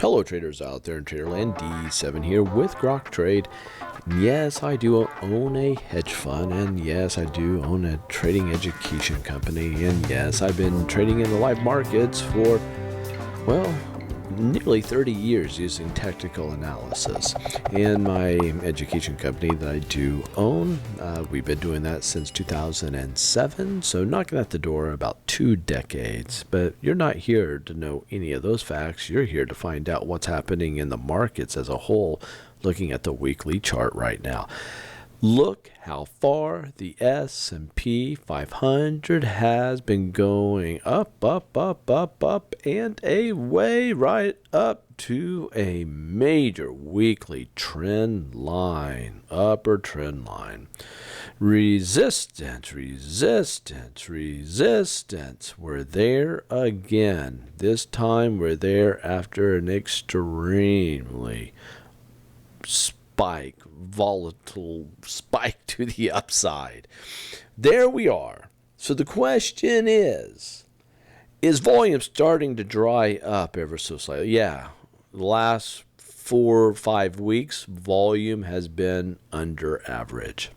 Hello traders out there in Traderland, D7 here with Grok Trade. Yes, I do own a hedge fund, and yes, I do own a trading education company, and yes, I've been trading in the live markets for, well, nearly 30 years using technical analysis. And my education company that I do own, we've been doing that since 2007, so knocking at the door about 2 decades. But you're not here to know any of those facts. You're here to find out what's happening in the markets as a whole, looking at the weekly chart right now. Look how far the S&P 500 has been going up, and away right up to a major weekly trend line, upper trend line. Resistance. We're there again. This time we're there after an extremely volatile spike to the upside. There we are. So the question is volume starting to dry up ever so slightly? Yeah. The last 4 or 5 weeks, volume has been under average.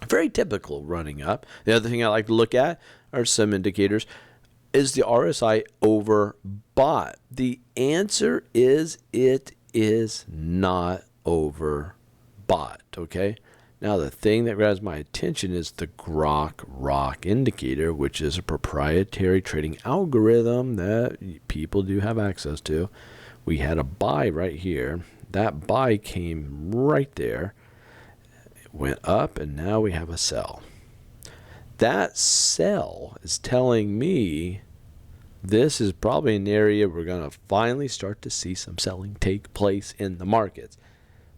Very typical running up. The other thing I like to look at are some indicators. Is the RSI overbought? The answer is it is not overbought, okay? Now, the thing that grabs my attention is the Grok indicator, which is a proprietary trading algorithm that people do have access to. We had a buy right here. That buy came right there. It went up, and now we have a sell. That sell is telling me this is probably an area we're going to finally start to see some selling take place in the markets.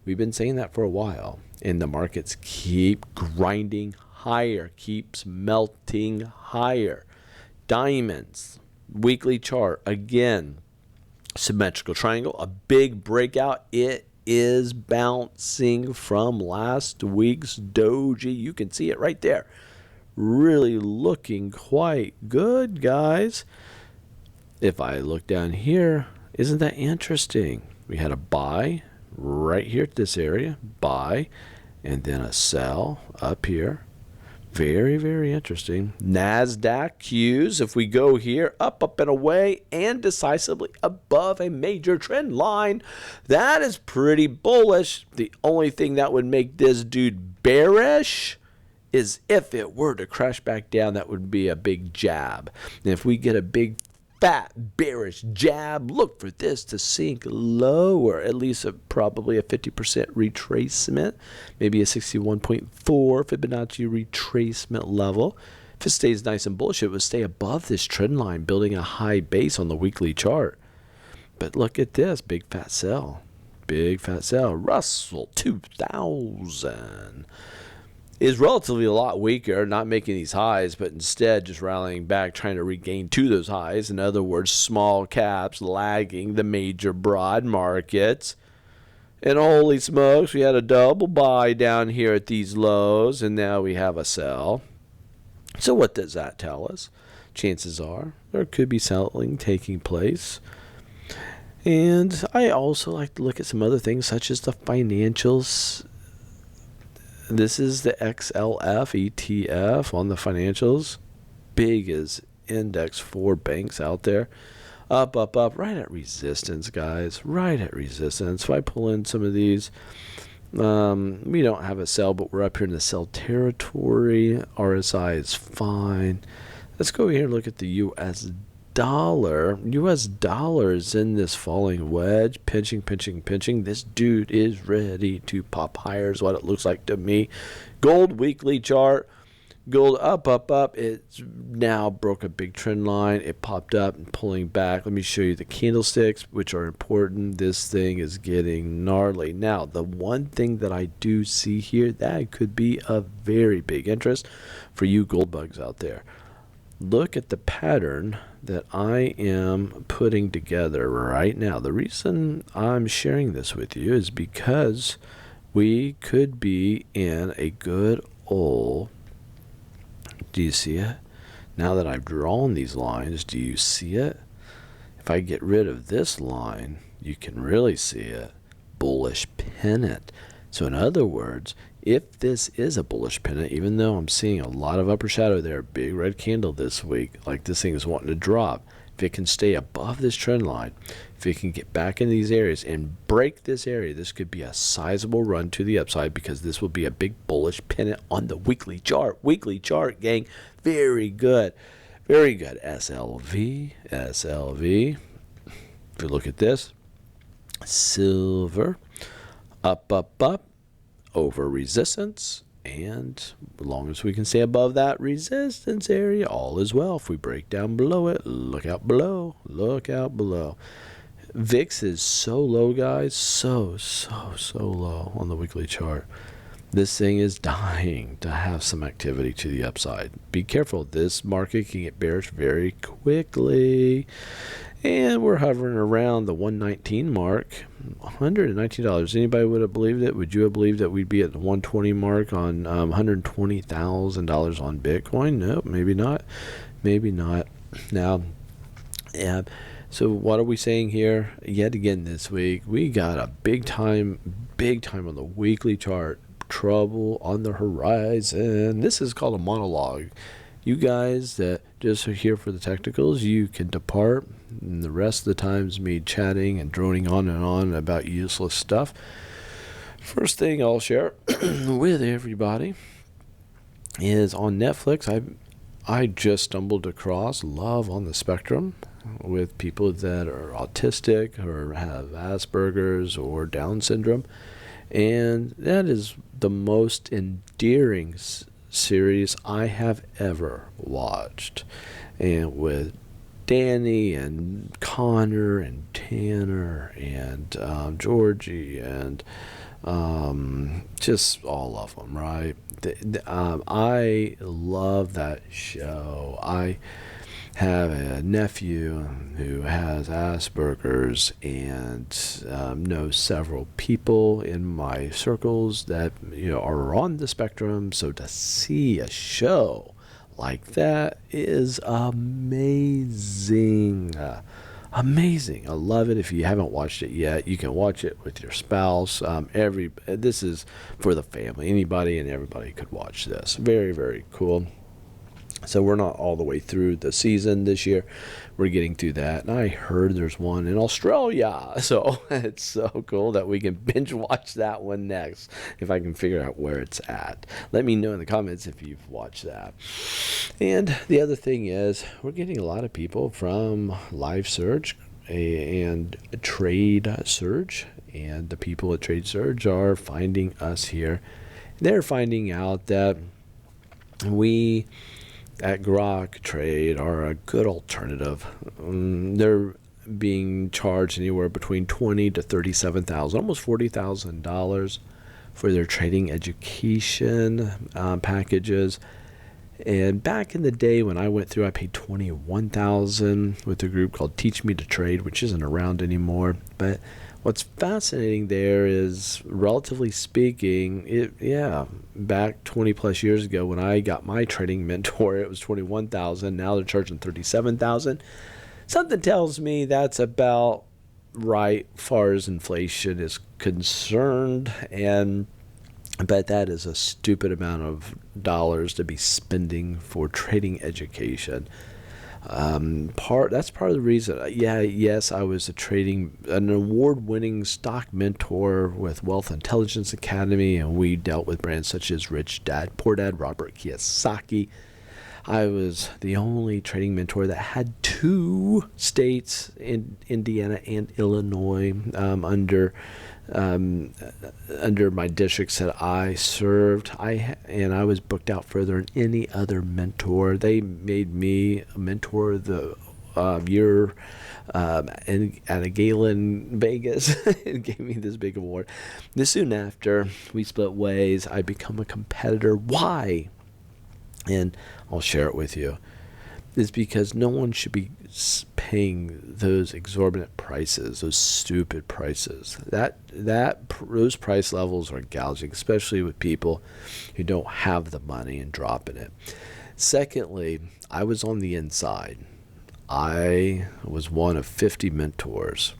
We've been saying that for a while, and the markets keep grinding higher, keeps melting higher. Diamonds, weekly chart, again, symmetrical triangle, a big breakout. It is bouncing from last week's doji. You can see it right there. Really looking quite good, guys. If I look down here, isn't that interesting? We had a buy right here at this area, buy, and then a sell up here. Very, very interesting. Nasdaq cues, if we go here, up and away, and decisively above a major trend line. That is pretty bullish. The only thing that would make this dude bearish is if it were to crash back down. That would be a big jab. And if we get a big fat bearish jab, look for this to sink lower, at least probably a 50% retracement, maybe a 61.4 Fibonacci retracement level. If it stays nice and bullish, it would stay above this trend line, building a high base on the weekly chart. But look at this, big fat sell. Russell 2000 is relatively a lot weaker, not making these highs, but instead just rallying back, trying to regain to those highs. In other words, small caps lagging the major broad markets. And holy smokes, we had a double buy down here at these lows, and now we have a sell. So what does that tell us? Chances are there could be selling taking place. And I also like to look at some other things, such as the financials. This is the XLF ETF on the financials. Big as index 4 banks out there. Up, right at resistance, guys. Right at resistance. If I pull in some of these, we don't have a sell, but we're up here in the sell territory. RSI is fine. Let's go here and look at the US dollar. US dollar is in this falling wedge, pinching. This dude is ready to pop higher, is what it looks like to me. Gold weekly chart. Gold up. It's now broke a big trend line. It popped up and pulling back. Let me show you the candlesticks, which are important. This thing is getting gnarly. Now, the one thing that I do see here that could be of very big interest for you gold bugs out there. Look at the pattern that I am putting together right now. The reason I'm sharing this with you is because we could be in a good old, do you see it? Now that I've drawn these lines, do you see it? If I get rid of this line you can really see it. Bullish pennant. So in other words, if this is a bullish pennant, even though I'm seeing a lot of upper shadow there, big red candle this week, like this thing is wanting to drop, if it can stay above this trend line, if it can get back in these areas and break this area, this could be a sizable run to the upside, because this will be a big bullish pennant on the weekly chart. Weekly chart, gang. Very good. Very good. SLV. If you look at this, silver, up, over resistance, and as long as we can stay above that resistance area, all is well. If we break down below it, look out below. VIX is so low, guys, so low on the weekly chart. This thing is dying to have some activity to the upside. Be careful. This market can get bearish very quickly. And we're hovering around the 119 mark, $119. Anybody would have believed it? Would you have believed that we'd be at the 120 mark on $120,000 on Bitcoin? No, maybe not. Now, yeah. So what are we saying here? Yet again this week, we got a big time on the weekly chart. Trouble on the horizon. This is called a monologue. You guys that just are here for the technicals, you can depart. And the rest of the time is me chatting and droning on and on about useless stuff. First thing I'll share with everybody is on Netflix. I just stumbled across Love on the Spectrum with people that are autistic or have Asperger's or Down syndrome. And that is the most endearing series I have ever watched. And with Danny and Connor and Tanner and Georgie and just all of them, right? I love that show. I have a nephew who has Asperger's, and know several people in my circles that are on the spectrum. So to see a show like that is amazing. Amazing. I love it. If you haven't watched it yet, you can watch it with your spouse. This is for the family. Anybody and everybody could watch this. Very, very cool. So we're not all the way through the season this year. We're getting through that. And I heard there's one in Australia. So it's so cool that we can binge watch that one next, if I can figure out where it's at. Let me know in the comments if you've watched that. And the other thing is, we're getting a lot of people from Live Surge and Trade Surge. And the people at Trade Surge are finding us here. They're finding out that we at Grok Trade are a good alternative. They're being charged anywhere between $20,000 to $37,000, almost $40,000 for their trading education packages. And back in the day when I went through, I paid $21,000 with a group called Teach Me to Trade, which isn't around anymore. But what's fascinating there is, relatively speaking, back 20 plus years ago when I got my trading mentor, it was $21,000. Now they're charging $37,000. Something tells me that's about right far as inflation is concerned, but that is a stupid amount of dollars to be spending for trading education. That's part of the reason. Yes, I was an award-winning stock mentor with Wealth Intelligence Academy, and we dealt with brands such as Rich Dad, Poor Dad, Robert Kiyosaki. I was the only trading mentor that had 2 states in Indiana and Illinois under my districts that I served. And I was booked out further than any other mentor. They made me a mentor of the year at a gala in Vegas and gave me this big award. This soon after we split ways, I become a competitor. Why? And I'll share it with you. Is because no one should be paying those exorbitant prices, those stupid prices. Those price levels are gouging, especially with people who don't have the money and dropping it. Secondly, I was on the inside. I was one of 50 mentors.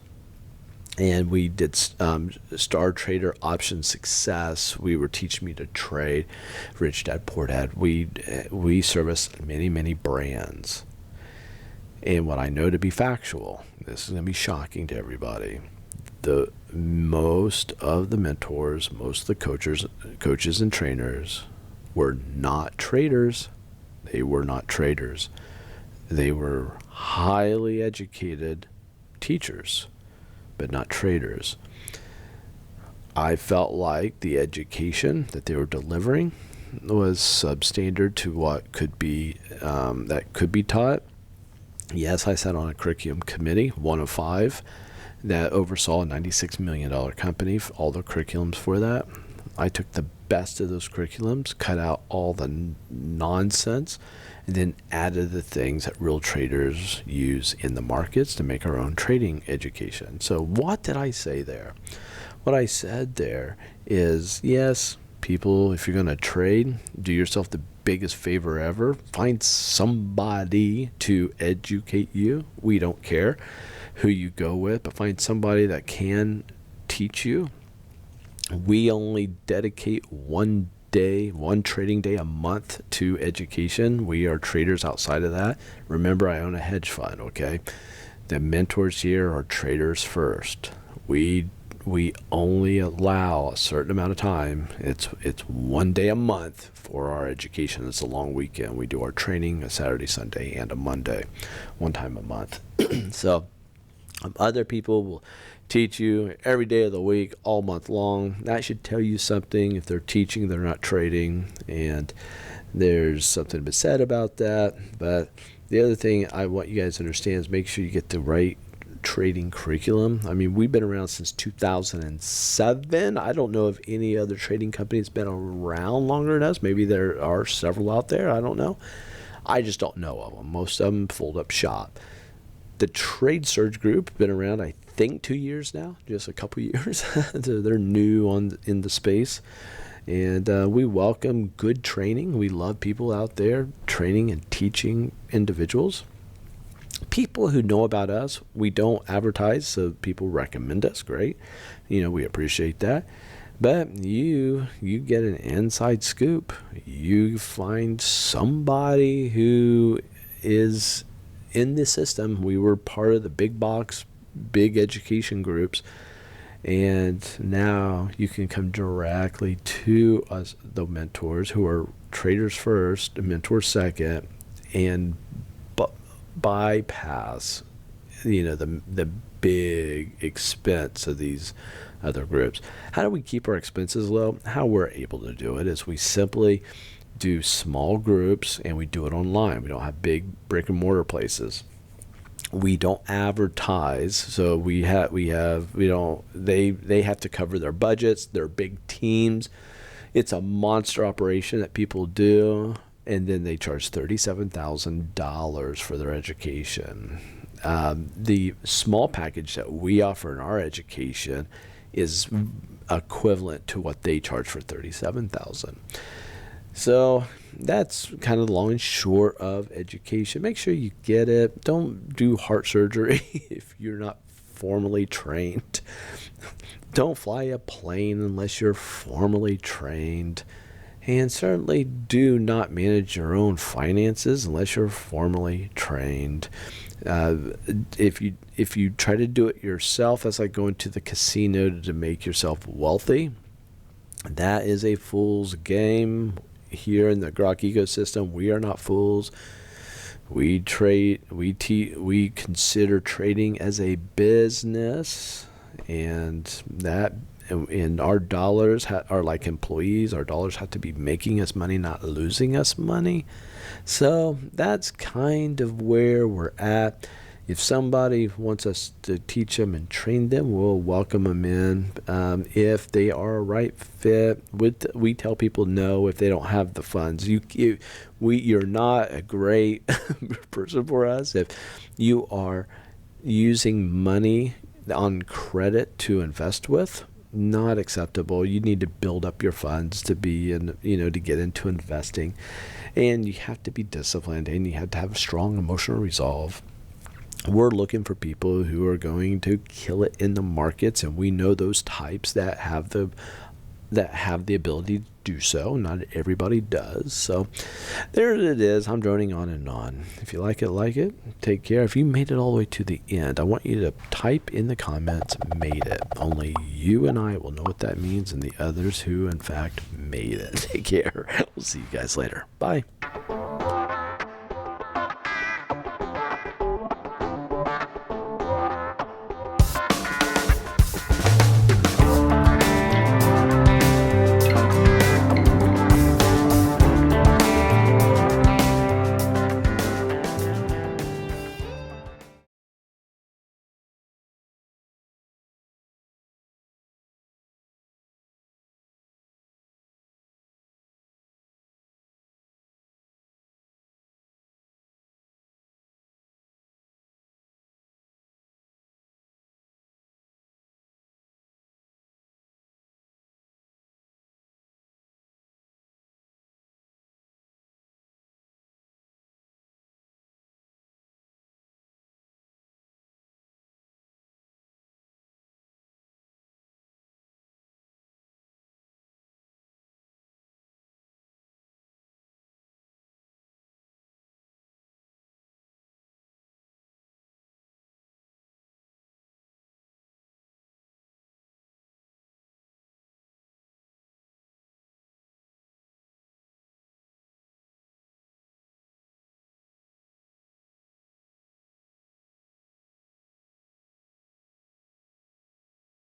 And we did Star Trader Option Success. We were teaching me to trade. Rich Dad, Poor Dad. We service many brands. And what I know to be factual, this is going to be shocking to everybody. Most of the mentors, most of the coaches and trainers were not traders. They were not traders. They were highly educated teachers, but not traders. I felt like the education that they were delivering was substandard to what could be taught. Yes, I sat on a curriculum committee, one of 5, that oversaw a $96 million company, all the curriculums for that. I took the best of those curriculums, cut out all the nonsense, and then added the things that real traders use in the markets to make our own trading education. So what did I say there? What I said there is, yes, people, if you're going to trade, do yourself the biggest favor ever. Find somebody to educate you. We don't care who you go with, but find somebody that can teach you. We only dedicate one trading day a month to education. We are traders outside of that. Remember, I own a hedge fund, okay? The mentors here are traders first. We only allow a certain amount of time. It's one day a month for our education. It's a long weekend. We do our training a Saturday, Sunday, and a Monday, one time a month. So other people will teach you every day of the week, all month long. That should tell you something. If they're teaching, they're not trading, and there's something to be said about that. But the other thing I want you guys to understand is make sure you get the right trading curriculum. I mean, we've been around since 2007. I don't know if any other trading company has been around longer than us. Maybe there are several out there. I don't know. I just don't know of them. Most of them fold up shop. The Trade Surge Group been around, I think, 2 years now, just a couple years. They're new in the space, and we welcome good training. We love people out there training and teaching individuals. People who know about us, we don't advertise, so people recommend us. Great, we appreciate that. But you get an inside scoop. You find somebody who is in the system. We were part of the big box, big education groups, and now you can come directly to us, the mentors, who are traders first, mentors second, and bypass the big expense of these other groups. How do we keep our expenses low? How we're able to do it is we simply do small groups, and we do it online. We don't have big brick and mortar places. We don't advertise, so they have to cover their budgets. They're big teams. It's a monster operation that people do, and then they charge $37,000 for their education. The small package that we offer in our education is equivalent to what they charge for $37,000. So that's kind of the long and short of education. Make sure you get it. Don't do heart surgery if you're not formally trained. Don't fly a plane unless you're formally trained. And certainly do not manage your own finances unless you're formally trained. If you try to do it yourself, that's like going to the casino to make yourself wealthy. That is a fool's game. Here in the Grok ecosystem, we are not fools. We consider trading as a business, and our dollars are like employees. Our dollars have to be making us money, not losing us money. So that's kind of where we're at. If somebody wants us to teach them and train them, we'll welcome them in. If they are a right fit, we tell people no if they don't have the funds. You're not a great person for us if you are using money on credit to invest with. Not acceptable. You need to build up your funds to to get into investing, and you have to be disciplined, and you have to have a strong emotional resolve. We're looking for people who are going to kill it in the markets, and we know those types that have the ability to do so. Not everybody does. So there it is. I'm droning on and on. If you like it. Take care. If you made it all the way to the end, I want you to type in the comments, made it. Only you and I will know what that means, and the others who, in fact, made it. Take care. We'll see you guys later. Bye.